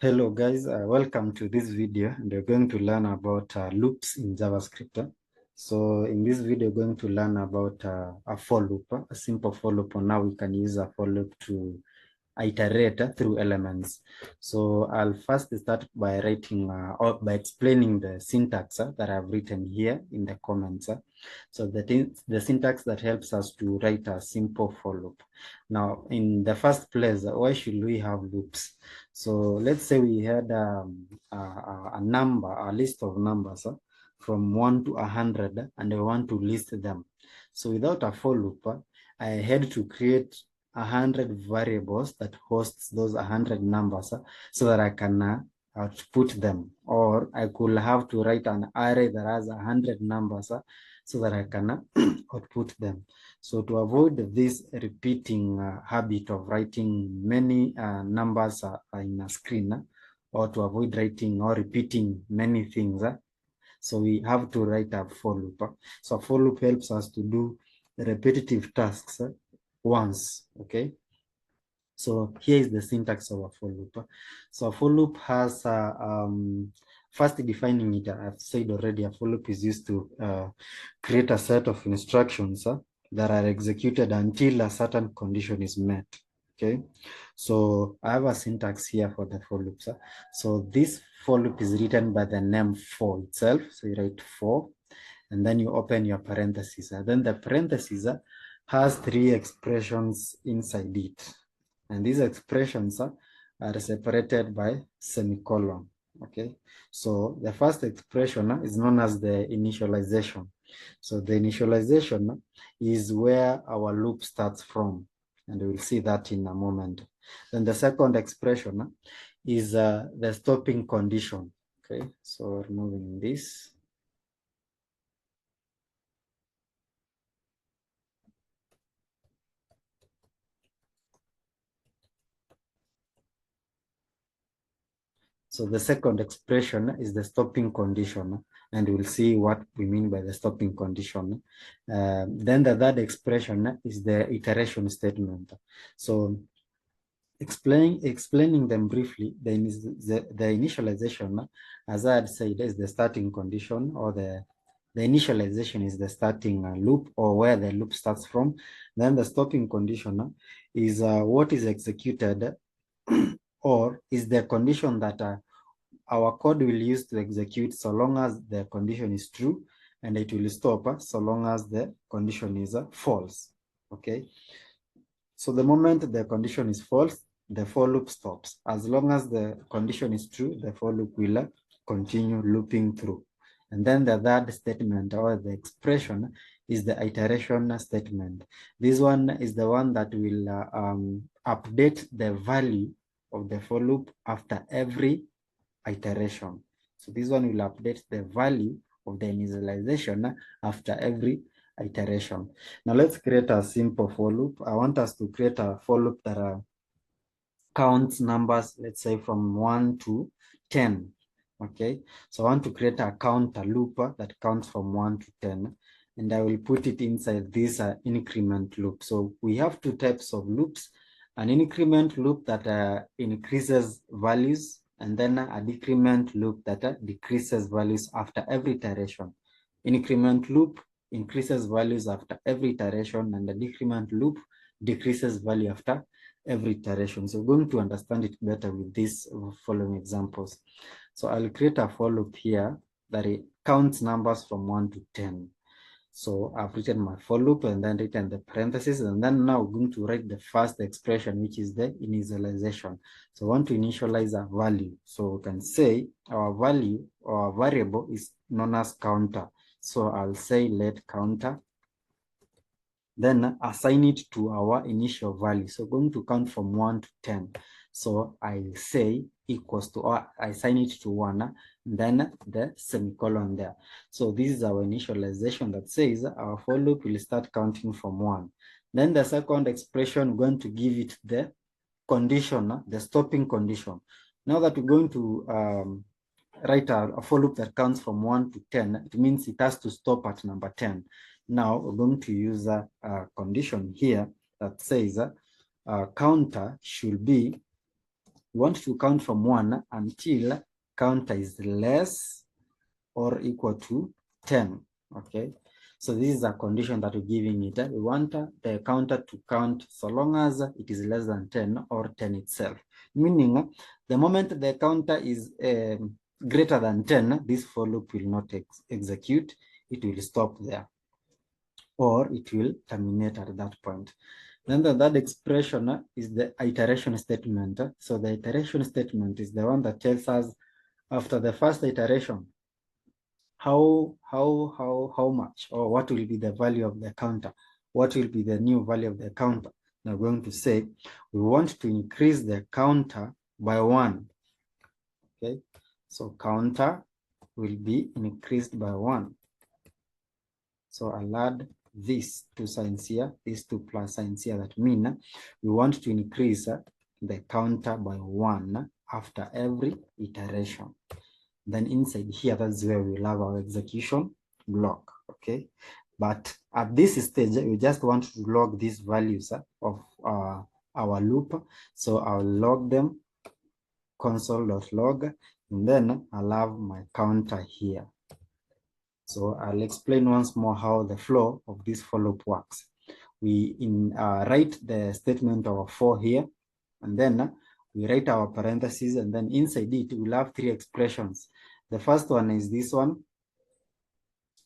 Hello guys, welcome to this video, and we're going to learn about loops in JavaScript. So in this video, we're going to learn about a for loop, a simple for loop, and now we can use a for loop to iterate through elements. So I'll first start by writing or by explaining the syntax that I've written here in the comments. So the syntax that helps us to write a simple for loop. Now, in the first place, why should we have loops? So let's say we had a number, a list of numbers from 1 to 100, and I want to list them. So without a for loop, I had to create 100 variables that hosts those 100 numbers so that I can output them. Or I could have to write an array that has 100 numbers so that I can output them. So to avoid this repeating habit of writing many numbers in a screen, or to avoid writing or repeating many things, so we have to write a for loop. So a for loop helps us to do repetitive tasks once, okay? So here is the syntax of a for loop. So a for loop has first defining it. I've said already, a for loop is used to create a set of instructions that are executed until a certain condition is met. Okay, so I have a syntax here for the for loops. So this for loop is written by the name for itself. So you write for, and then you open your parentheses. Then the parentheses has three expressions inside it. And these expressions are separated by semicolon. Okay, so the first expression is known as the initialization. So the initialization is where our loop starts from, and we'll see that in a moment. Then the second expression is the stopping condition. Okay, so removing this. So the second expression is the stopping condition, and we'll see what we mean by the stopping condition. Then the third expression is the iteration statement. So explaining them briefly, the initialization, as I had said, is the starting condition, or the initialization is the starting loop, or where the loop starts from. Then the stopping condition is what is executed or is the condition that our code will use to execute so long as the condition is true, and it will stop so long as the condition is false. Okay, so the moment the condition is false, the for loop stops. As long as the condition is true, the for loop will continue looping through. And then the third statement, or the expression, is the iteration statement. This one is the one that will update the value of the for loop after every iteration. So this one will update the value of the initialization after every iteration. Now let's create a simple for loop. I want us to create a for loop that counts numbers, let's say from 1 to 10. Okay, so I want to create a counter loop that counts from 1 to 10, and I will put it inside this increment loop. So we have two types of loops: an increment loop that increases values, and then a decrement loop that decreases values after every iteration. Increment loop increases values after every iteration, and the decrement loop decreases value after every iteration. So we're going to understand it better with these following examples. So I'll create a for loop here that it counts numbers from 1 to 10. So I've written my for loop and then written the parentheses, and then now we're going to write the first expression, which is the initialization. So I want to initialize a value. So we can say our value or our variable is known as counter. So I'll say let counter, then assign it to our initial value. So going to count from 1 to 10. So I say equals to, or I assign it to 1, then the semicolon there. So this is our initialization that says our for loop will start counting from 1. Then the second expression, we're going to give it the condition, the stopping condition. Now that we're going to write a for loop that counts from 1 to 10, it means it has to stop at number 10. Now we're going to use a condition here that says counter should be We want to count from 1 until counter is less or equal to 10. Okay, so this is a condition that we're giving it. We want the counter to count so long as it is less than 10 or 10 itself. Meaning, the moment the counter is greater than 10, this for loop will not execute. It will stop there, or it will terminate at that point. Then the third expression is the iteration statement. So the iteration statement is the one that tells us after the first iteration, how much, or what will be the value of the counter, what will be the new value of the counter. Now we're going to say we want to increase the counter by 1. Okay, so counter will be increased by 1. So I'll add these 2 signs here, these 2 plus signs here, that mean we want to increase the counter by 1 after every iteration. Then inside here, that's where we'll have our execution block. Okay, but at this stage, we just want to log these values of our loop. So I'll log them, console.log, and then I'll have my counter here. So I'll explain once more how the flow of this for loop works. We write the statement of 4 here, and then we write our parentheses, and then inside it we'll have 3 expressions. The first one is this one,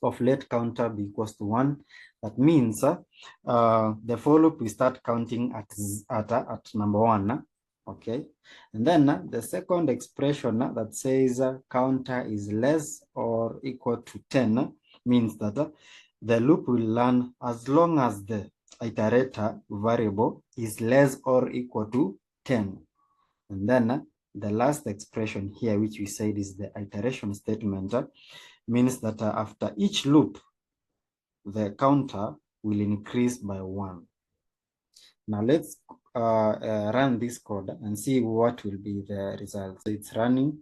of let counter be equals to 1. That means the for loop we start counting at number 1. Okay, and then the second expression that says counter is less or equal to 10 means that the loop will learn as long as the iterator variable is less or equal to 10. And then the last expression here, which we said is the iteration statement, means that after each loop, the counter will increase by 1. Now let's run this code and see what will be the result. So it's running.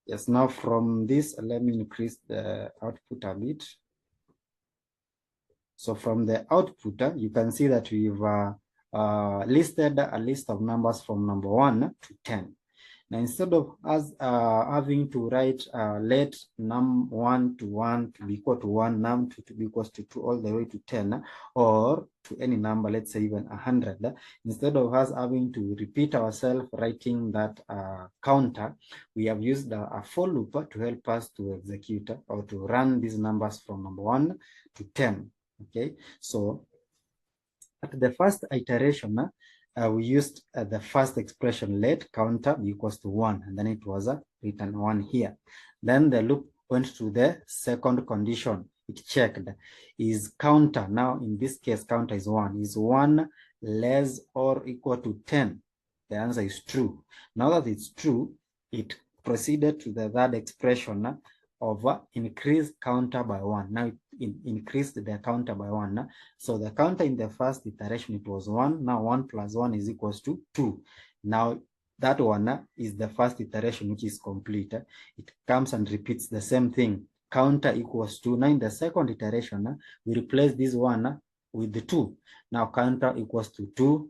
Yes, now from this, let me increase the output a bit. So from the output, you can see that we've listed a list of numbers from number 1 to 10. Now, instead of us having to write let num1 to 1 to be equal to 1, num2 to be equal to 2, all the way to 10, or to any number, let's say even 100, instead of us having to repeat ourselves writing that counter, we have used a for loop to help us to execute or to run these numbers from number 1 to 10. Okay, so at the first iteration, we used the first expression, let counter be equals to 1, and then it was written 1 here. Then the loop went to the second condition. It checked, is counter, now in this case counter is 1, is 1 less or equal to 10? The answer is true. Now that it's true, it proceeded to the third expression of increase counter by 1. Now it increased the counter by 1. So the counter in the first iteration, it was 1. Now 1 plus 1 is equals to 2. Now that one is the first iteration, which is complete. It comes and repeats the same thing. Counter equals 2. Now in the second iteration, we replace this one with the 2. Now counter equals to 2.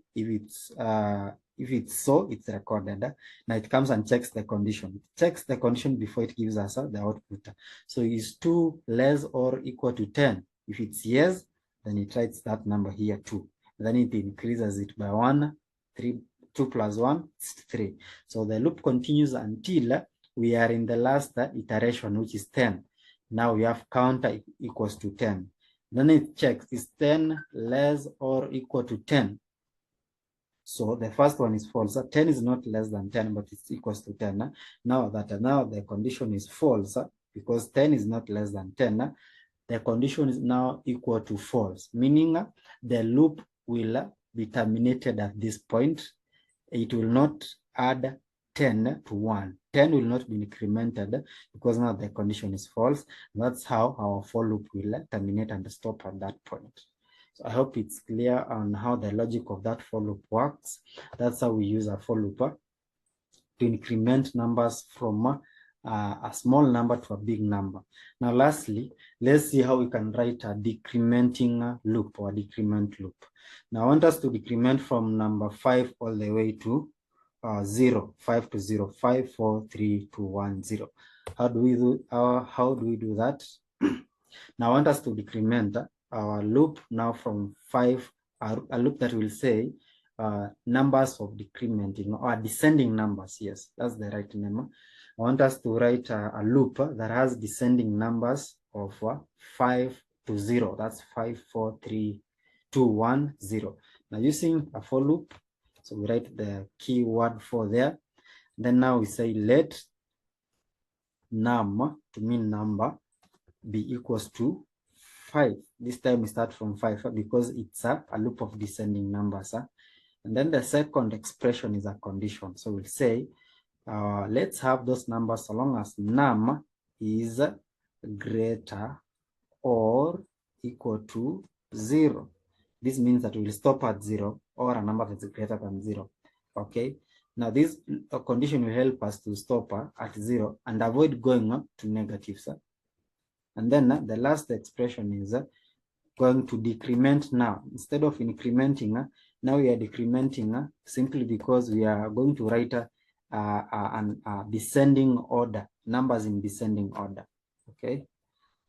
If it's so, it's recorded. Now it comes and checks the condition. It checks the condition before it gives us the output. So is 2 less or equal to 10? If it's yes, then it writes that number here 2. Then it increases it by 1. 2 plus 1 is 3. So the loop continues until we are in the last iteration, which is 10. Now we have counter equals to 10. Then it checks, is 10 less or equal to 10? So the first one is false. 10 is not less than 10, but it's equals to 10. Now the condition is false, because 10 is not less than 10. The condition is now equal to false, meaning the loop will be terminated at this point. It will not add 10 to 1. 10 will not be incremented because now the condition is false. That's how our for loop will terminate and stop at that point. So I hope it's clear on how the logic of that for loop works. That's how we use a for loop to increment numbers from a small number to a big number. Now, lastly, let's see how we can write a decrementing loop or decrement loop. Now, I want us to decrement from number 5 all the way to 0, 5 to 0, 5, 4, 3, 2, 1, 0. How do we do that? Now, I want us to decrement our loop now from 5, a loop that will say numbers of decrementing or descending numbers. Yes, that's the right name. I want us to write a loop that has descending numbers of 5 to 0. That's 5, 4, 3, 2, 1, 0. Now, using a for loop, so we write the keyword for there. Then now we say let num, to mean number, be equals to 5. This time we start from 5 because it's a loop of descending numbers. And then the second expression is a condition. So we'll say, let's have those numbers so long as num is greater or equal to 0. This means that we will stop at 0 or a number that's greater than 0. Okay. Now this condition will help us to stop at 0 and avoid going up to negatives. And then the last expression is going to decrement now. Instead of incrementing, now we are decrementing simply because we are going to write a descending order, numbers in descending order. Okay,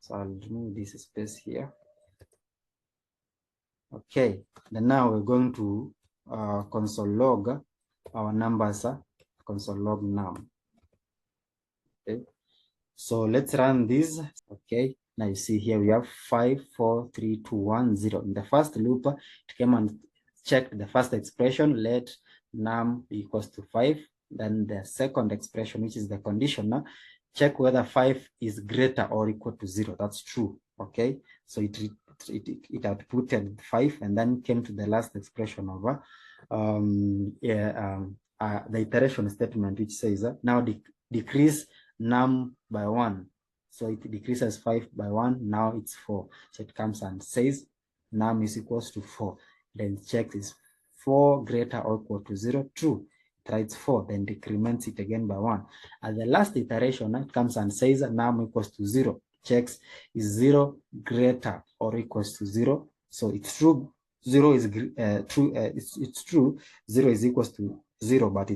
so I'll remove this space here. Okay, then now we're going to console log our numbers, console log num. Okay, so let's run this. Okay, now you see here we have 5, 4, 3, 2, 1, 0. In the first loop, it came and checked the first expression, let num be equals to 5. Then the second expression, which is the conditional, check whether 5 is greater or equal to 0. That's true. Okay, so it outputted 5 and then came to the last expression of the iteration statement, which says now decrease num by 1. So it decreases 5 by 1. Now it's 4. So it comes and says num is equals to 4. Then checks is 4 greater or equal to 0. True. It writes 4. Then decrements it again by 1. At the last iteration, it comes and says num equals to 0. Checks is 0 greater or equals to 0. So it's true. 0 is true. It's true. 0 is equals to 0, but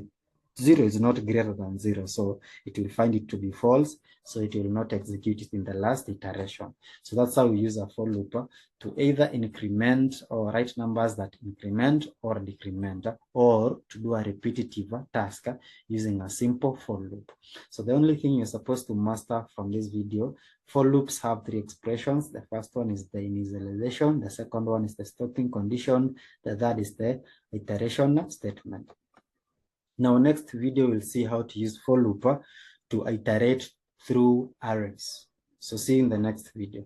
0 is not greater than 0, so it will find it to be false, so it will not execute it in the last iteration. So that's how we use a for loop to either increment or write numbers that increment or decrement, or to do a repetitive task using a simple for loop. So the only thing you're supposed to master from this video, for loops have 3 expressions. The first one is the initialization, the second one is the stopping condition, the third is the iteration statement. Now, next video, we'll see how to use for loop to iterate through arrays. So see you in the next video.